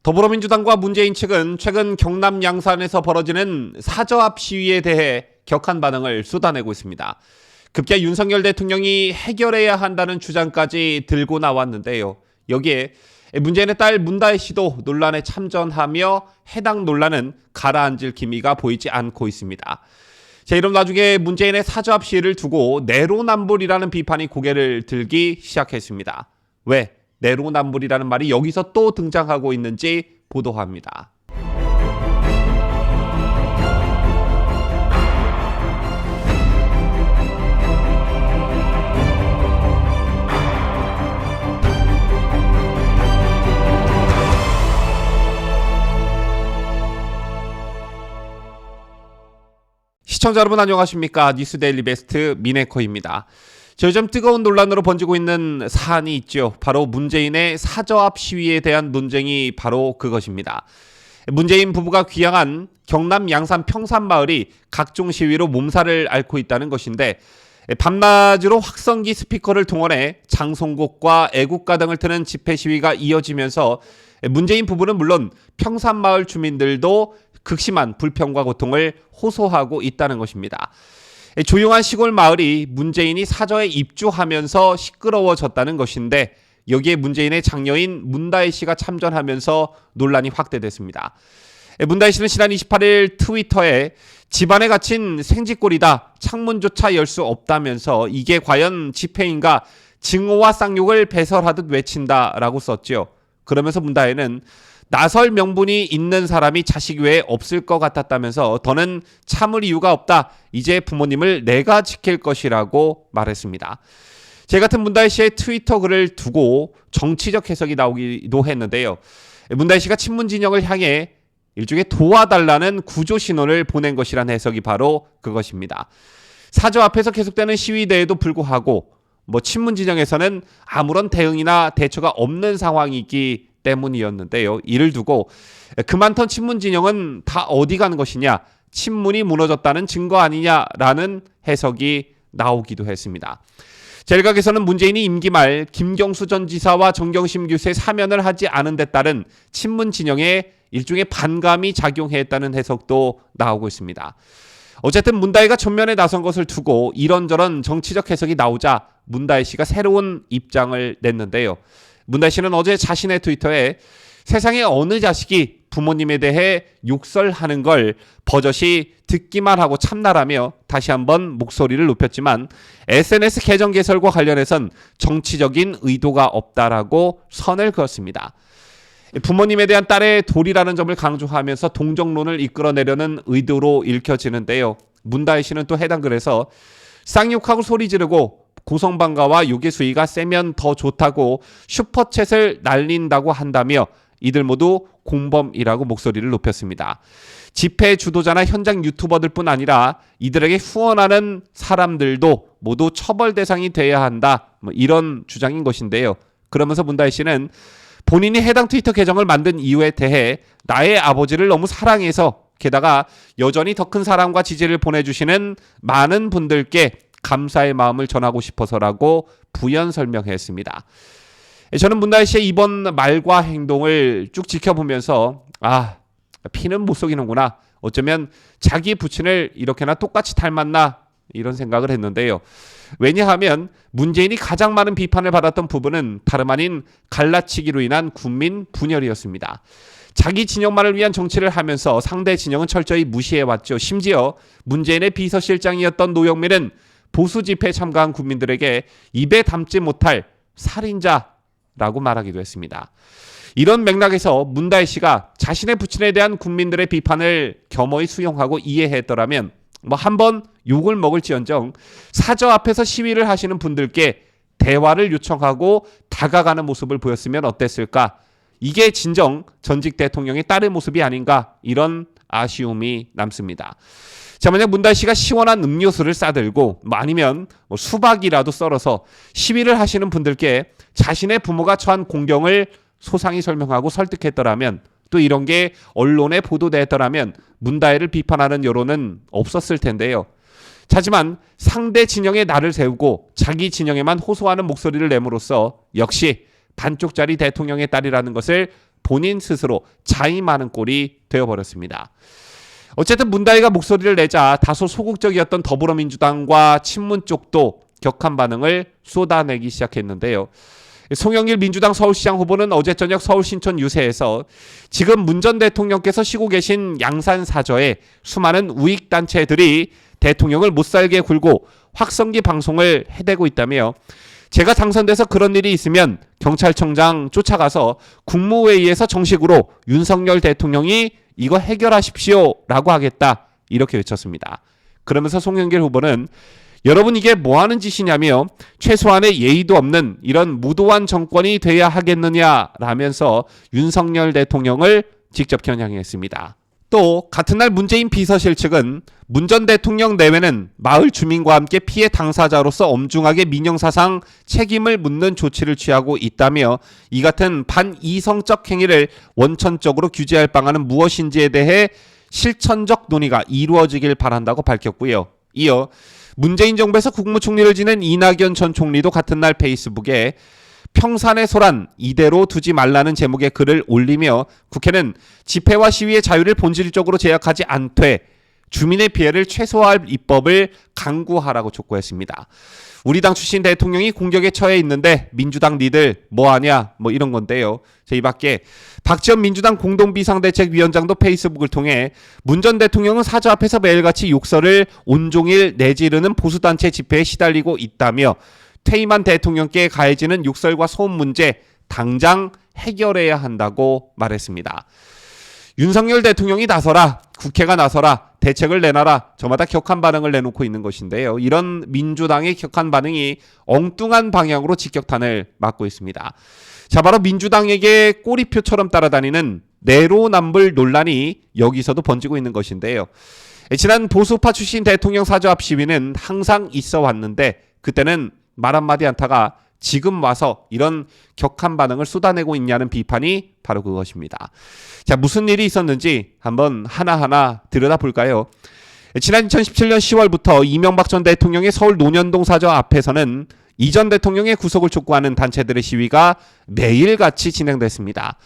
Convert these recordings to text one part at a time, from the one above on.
더불어민주당과 문재인 측은 최근 경남 양산에서 벌어지는 사저 앞 시위에 대해 격한 반응을 쏟아내고 있습니다. 급기야 윤석열 대통령이 해결해야 한다는 주장까지 들고 나왔는데요. 여기에 문재인의 딸 문다혜 씨도 논란에 참전하며 해당 논란은 가라앉을 기미가 보이지 않고 있습니다. 자, 이런 와중에 문재인의 사저 앞 시위를 두고 내로남불이라는 비판이 고개를 들기 시작했습니다. 왜 내로남불이라는 말이 여기서 또 등장하고 있는지 보도합니다. 시청자 여러분 안녕하십니까? 뉴스데일리 베스트 미네커입니다. 요즘 뜨거운 논란으로 번지고 있는 사안이 있죠. 바로 문재인의 사저 앞 시위에 대한 논쟁이 바로 그것입니다. 문재인 부부가 귀향한 경남 양산 평산마을이 각종 시위로 몸살을 앓고 있다는 것인데, 밤낮으로 확성기 스피커를 동원해 장송곡과 애국가 등을 트는 집회 시위가 이어지면서 문재인 부부는 물론 평산마을 주민들도 극심한 불평과 고통을 호소하고 있다는 것입니다. 조용한 시골 마을이 문재인이 사저에 입주하면서 시끄러워졌다는 것인데, 여기에 문재인의 장녀인 문다혜 씨가 참전하면서 논란이 확대됐습니다. 문다혜 씨는 지난 28일 트위터에 집안에 갇힌 생쥐꼴이다, 창문조차 열 수 없다면서 이게 과연 집회인가, 증오와 쌍욕을 배설하듯 외친다라고 썼죠. 그러면서 문다혜는 나설 명분이 있는 사람이 자식 외에 없을 것 같았다면서 더는 참을 이유가 없다. 이제 부모님을 내가 지킬 것이라고 말했습니다. 제 같은 문다혜 씨의 트위터 글을 두고 정치적 해석이 나오기도 했는데요. 문다혜 씨가 친문 진영을 향해 일종의 도와달라는 구조 신호를 보낸 것이란 해석이 바로 그것입니다. 사저 앞에서 계속되는 시위대에도 불구하고 친문 진영에서는 아무런 대응이나 대처가 없는 상황이기 때문이었는데요. 이를 두고 그 많던 친문 진영은 다 어디 가는 것이냐, 친문이 무너졌다는 증거 아니냐라는 해석이 나오기도 했습니다. 일각에서는 문재인이 임기 말 김경수 전 지사와 정경심 교수의 사면을 하지 않은 데 따른 친문 진영에 일종의 반감이 작용했다는 해석도 나오고 있습니다. 어쨌든 문다혜가 전면에 나선 것을 두고 이런저런 정치적 해석이 나오자 문다혜 씨가 새로운 입장을 냈는데요. 문다혜 씨는 어제 자신의 트위터에 세상의 어느 자식이 부모님에 대해 욕설하는 걸 버젓이 듣기만 하고 참나라며 다시 한번 목소리를 높였지만 SNS 계정 개설과 관련해선 정치적인 의도가 없다라고 선을 그었습니다. 부모님에 대한 딸의 도리라는 점을 강조하면서 동정론을 이끌어내려는 의도로 읽혀지는데요. 문다혜 씨는 또 해당 글에서 쌍욕하고 소리 지르고 고성방가와 욕의 수위가 세면 더 좋다고 슈퍼챗을 날린다고 한다며 이들 모두 공범이라고 목소리를 높였습니다. 집회 주도자나 현장 유튜버들 뿐 아니라 이들에게 후원하는 사람들도 모두 처벌 대상이 돼야 한다, 이런 주장인 것인데요. 그러면서 문다혜 씨는 본인이 해당 트위터 계정을 만든 이유에 대해 나의 아버지를 너무 사랑해서, 게다가 여전히 더 큰 사랑과 지지를 보내주시는 많은 분들께 감사의 마음을 전하고 싶어서라고 부연 설명했습니다. 저는 문다혜 씨의 이번 말과 행동을 쭉 지켜보면서 피는 못 속이는구나, 어쩌면 자기 부친을 이렇게나 똑같이 닮았나, 이런 생각을 했는데요. 왜냐하면 문재인이 가장 많은 비판을 받았던 부분은 다름 아닌 갈라치기로 인한 국민 분열이었습니다. 자기 진영만을 위한 정치를 하면서 상대 진영은 철저히 무시해왔죠. 심지어 문재인의 비서실장이었던 노영민은 보수 집회에 참가한 국민들에게 입에 담지 못할 살인자라고 말하기도 했습니다. 이런 맥락에서 문다혜 씨가 자신의 부친에 대한 국민들의 비판을 겸허히 수용하고 이해했더라면 한번 욕을 먹을지언정 사저 앞에서 시위를 하시는 분들께 대화를 요청하고 다가가는 모습을 보였으면 어땠을까? 이게 진정 전직 대통령의 딸의 모습이 아닌가, 이런 아쉬움이 남습니다. 만약 문다혜 씨가 시원한 음료수를 싸들고 아니면 수박이라도 썰어서 시위를 하시는 분들께 자신의 부모가 처한 공경을 소상히 설명하고 설득했더라면, 또 이런 게 언론에 보도됐더라면 문다혜를 비판하는 여론은 없었을 텐데요. 하지만 상대 진영에 나를 세우고 자기 진영에만 호소하는 목소리를 내므로써 역시 반쪽짜리 대통령의 딸이라는 것을 본인 스스로 자임하는 꼴이 되어버렸습니다. 어쨌든 문다희가 목소리를 내자 다소 소극적이었던 더불어민주당과 친문 쪽도 격한 반응을 쏟아내기 시작했는데요. 송영길 민주당 서울시장 후보는 어제 저녁 서울 신촌 유세에서 지금 문 전 대통령께서 쉬고 계신 양산 사저에 수많은 우익단체들이 대통령을 못살게 굴고 확성기 방송을 해대고 있다며 제가 당선돼서 그런 일이 있으면 경찰청장 쫓아가서 국무회의에서 정식으로 윤석열 대통령이 이거 해결하십시오 라고 하겠다 이렇게 외쳤습니다. 그러면서 송영길 후보는 여러분 이게 뭐하는 짓이냐며 최소한의 예의도 없는 이런 무도한 정권이 돼야 하겠느냐라면서 윤석열 대통령을 직접 겨냥했습니다. 또 같은 날 문재인 비서실 측은 문 전 대통령 내외는 마을 주민과 함께 피해 당사자로서 엄중하게 민영사상 책임을 묻는 조치를 취하고 있다며 이 같은 반이성적 행위를 원천적으로 규제할 방안은 무엇인지에 대해 실천적 논의가 이루어지길 바란다고 밝혔고요. 이어 문재인 정부에서 국무총리를 지낸 이낙연 전 총리도 같은 날 페이스북에 평산의 소란 이대로 두지 말라는 제목의 글을 올리며 국회는 집회와 시위의 자유를 본질적으로 제약하지 않되 주민의 피해를 최소화할 입법을 강구하라고 촉구했습니다. 우리 당 출신 대통령이 공격에 처해 있는데 민주당 니들 뭐하냐 뭐 이런 건데요. 이 밖에 박지원 민주당 공동비상대책위원장도 페이스북을 통해 문 전 대통령은 사저 앞에서 매일같이 욕설을 온종일 내지르는 보수단체 집회에 시달리고 있다며 퇴임한 대통령께 가해지는 욕설과 소음 문제 당장 해결해야 한다고 말했습니다. 윤석열 대통령이 나서라, 국회가 나서라, 대책을 내놔라 저마다 격한 반응을 내놓고 있는 것인데요. 이런 민주당의 격한 반응이 엉뚱한 방향으로 직격탄을 맞고 있습니다. 자, 바로 민주당에게 꼬리표처럼 따라다니는 내로남불 논란이 여기서도 번지고 있는 것인데요. 지난 보수파 출신 대통령 사저 앞 시위는 항상 있어 왔는데 그때는 말 한마디 않다가 지금 와서 이런 격한 반응을 쏟아내고 있냐는 비판이 바로 그것입니다. 자, 무슨 일이 있었는지 한번 하나하나 들여다볼까요? 지난 2017년 10월부터 이명박 전 대통령의 서울 논현동 사저 앞에서는 이 전 대통령의 구속을 촉구하는 단체들의 시위가 매일같이 진행됐습니다.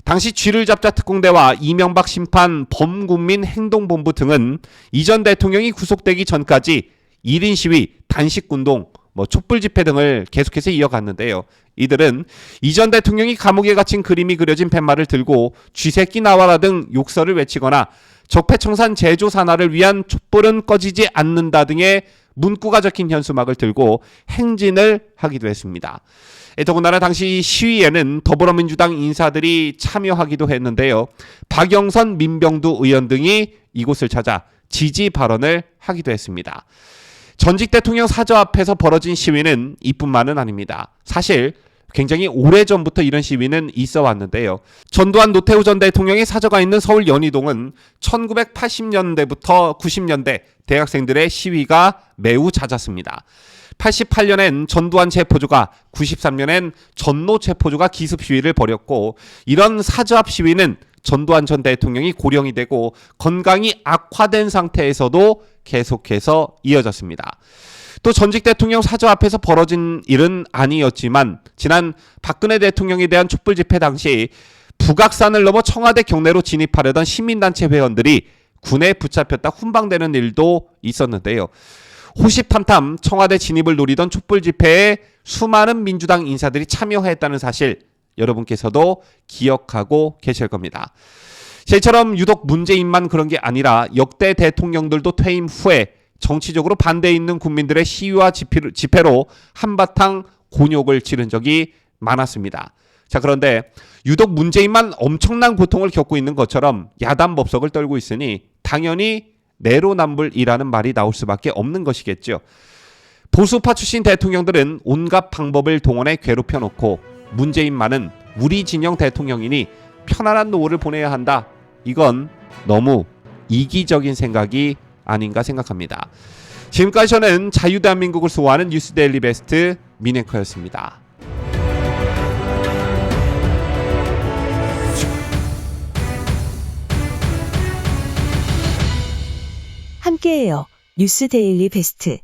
당시 쥐를 잡자 특공대와 이명박 심판 범국민 행동본부 등은 이 전 대통령이 구속되기 전까지 1인 시위, 단식운동, 촛불 집회 등을 계속해서 이어갔는데요. 이들은 이 전 대통령이 감옥에 갇힌 그림이 그려진 팻말을 들고 쥐새끼 나와라 등 욕설을 외치거나 적폐청산 제조 산하를 위한 촛불은 꺼지지 않는다 등의 문구가 적힌 현수막을 들고 행진을 하기도 했습니다. 더군다나 당시 시위에는 더불어민주당 인사들이 참여하기도 했는데요. 박영선, 민병두 의원 등이 이곳을 찾아 지지 발언을 하기도 했습니다. 전직 대통령 사저 앞에서 벌어진 시위는 이뿐만은 아닙니다. 사실 굉장히 오래전부터 이런 시위는 있어 왔는데요. 전두환 노태우 전 대통령의 사저가 있는 서울 연희동은 1980년대부터 90년대 대학생들의 시위가 매우 잦았습니다. 88년엔 전두환 체포조가, 93년엔 전노 체포조가 기습 시위를 벌였고 이런 사저 앞 시위는 전두환 전 대통령이 고령이 되고 건강이 악화된 상태에서도 계속해서 이어졌습니다. 또 전직 대통령 사저 앞에서 벌어진 일은 아니었지만 지난 박근혜 대통령에 대한 촛불 집회 당시 북악산을 넘어 청와대 경내로 진입하려던 시민단체 회원들이 군에 붙잡혔다 훈방되는 일도 있었는데요. 호시탐탐 청와대 진입을 노리던 촛불 집회에 수많은 민주당 인사들이 참여했다는 사실 여러분께서도 기억하고 계실 겁니다. 저희처럼 유독 문재인만 그런 게 아니라 역대 대통령들도 퇴임 후에 정치적으로 반대에 있는 국민들의 시위와 집회로 한바탕 곤욕을 치른 적이 많았습니다. 자, 그런데 유독 문재인만 엄청난 고통을 겪고 있는 것처럼 야단 법석을 떨고 있으니 당연히 내로남불이라는 말이 나올 수밖에 없는 것이겠죠. 보수파 출신 대통령들은 온갖 방법을 동원해 괴롭혀놓고 문재인만은 우리 진영 대통령이니 편안한 노후를 보내야 한다. 이건 너무 이기적인 생각이 아닌가 생각합니다. 지금까지 저는 자유대한민국을 수호하는 뉴스데일리 베스트 민앵커였습니다. 함께해요. 뉴스데일리 베스트.